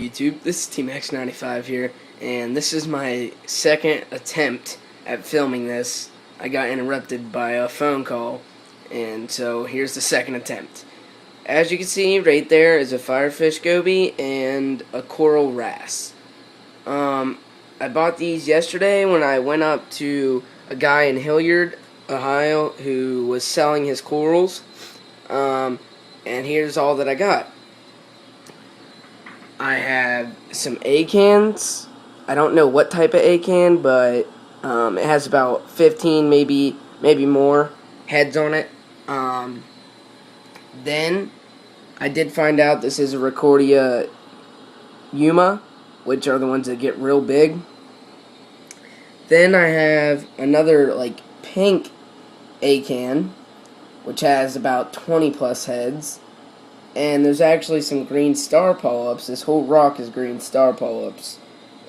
YouTube? This is Team X95 here, and this is my second attempt at filming this. I got interrupted by a phone call, and so here's the second attempt. As you can see, right there is a firefish goby and a coral wrasse. I bought these yesterday when I went up to a guy in Hilliard, Ohio, who was selling his corals, and here's all that I got. I have some A-cans. I don't know what type of A-can, but it has about 15, maybe more heads on it. Then I did find out this is a Recordia Yuma, which are the ones that get real big. Then I have another like pink A-can, which has about 20 plus heads. And there's actually some green star polyps. This whole rock is green star polyps.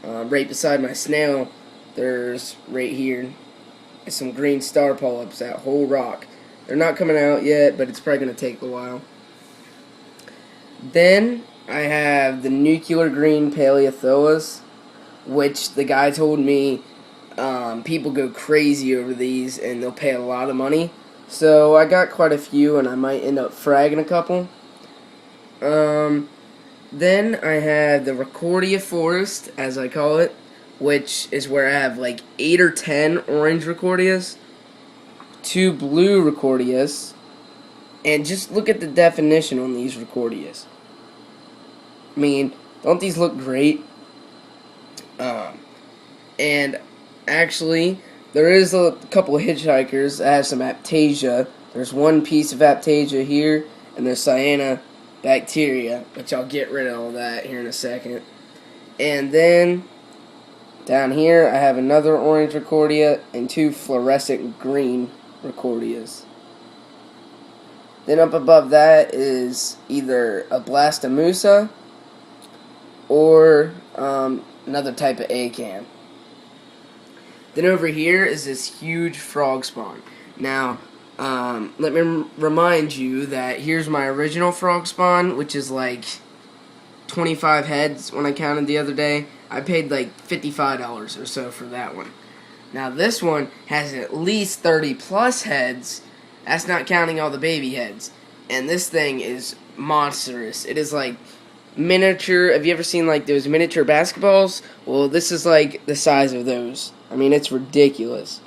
Right beside my snail, there's right here is some green star polyps. That whole rock. They're not coming out yet, but it's probably going to take a while. Then I have the nuclear green paleothoas, which the guy told me people go crazy over these and they'll pay a lot of money. So I got quite a few, and I might end up fragging a couple. Then I have the Recordia Forest, as I call it, which is where I have like 8 or 10 orange Recordias, 2 blue Recordias, and just look at the definition on these Recordias. I mean, don't these look great? And actually, there is a couple of hitchhikers that have some Aptasia. There's one piece of Aptasia here, and there's cyanobacteria, which I'll get rid of all that here in a second. And then down here I have another orange Recordia and 2 fluorescent green Recordias. Then up above that is either a Blastomusa or another type of A-can. Then over here is this huge frog spawn. Now, let me remind you that here's my original frog spawn, which is like 25 heads when I counted the other day. I paid like $55 or so for that one. Now this one has at least 30 plus heads. That's not counting all the baby heads. And this thing is monstrous. It is like miniature. Have you ever seen like those miniature basketballs? Well, this is like the size of those. I mean, it's ridiculous.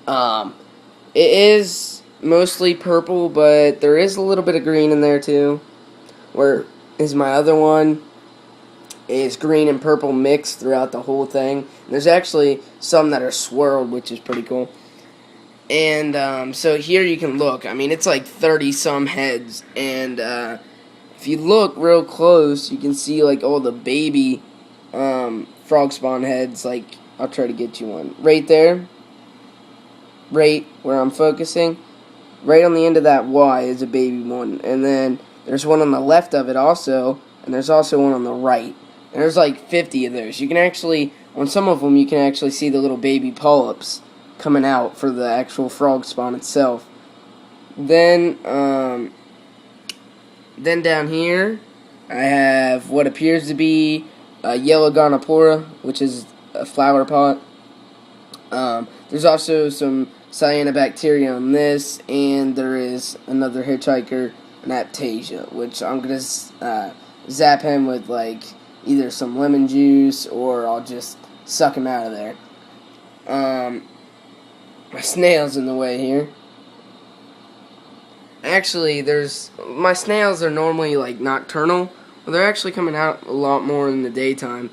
It is mostly purple, but there is a little bit of green in there too. Where is my other one? Is green and purple mixed throughout the whole thing. And there's actually some that are swirled, which is pretty cool. And so here you can look. I mean, it's like 30 some heads, and if you look real close, you can see like all the baby frog spawn heads. Like, I'll try to get you one right there. Right where I'm focusing, right on the end of that Y is a baby one, and then there's one on the left of it also, and there's also one on the right, and there's like 50 of those. You can actually, on some of them, you can actually see the little baby polyps coming out for the actual frog spawn itself. Then down here, I have what appears to be a yellow gonopora, which is a flower pot. There's also some cyanobacteria on this, and there is another hitchhiker, an Aptasia, which I'm going to zap him with like either some lemon juice or I'll just suck him out of there. My snail's in the way here. Actually, my snails are normally like nocturnal. Well, they're actually coming out a lot more in the daytime.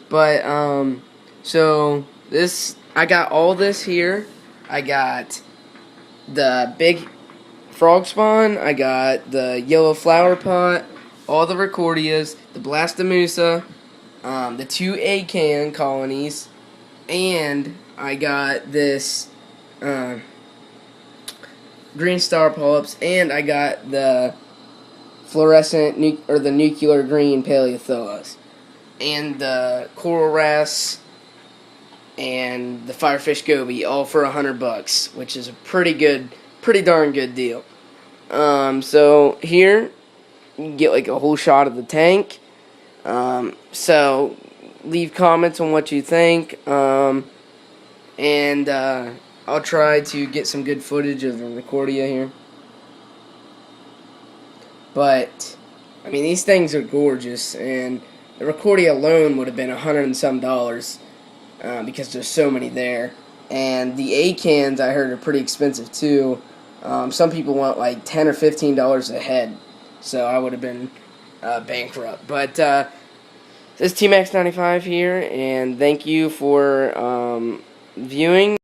But, so this, I got all this here. I got the big frog spawn, I got the yellow flower pot, all the Recordias, the Blastomusa, the 2 A-can colonies, and I got this green star polyps, and I got the fluorescent or the nuclear green paleothoas, and the coral wrasse, and the firefish goby, all for $100, which is a pretty darn good deal. So here you can get like a whole shot of the tank, So leave comments on what you think, and I'll try to get some good footage of the Recordia here. But I mean, these things are gorgeous, and the Recordia alone would have been $100 and some because there's so many there. And the A cans I heard are pretty expensive too. Some people want like $10 or $15 a head, so I would have been bankrupt. But this is T-Max 95 here, and thank you for viewing.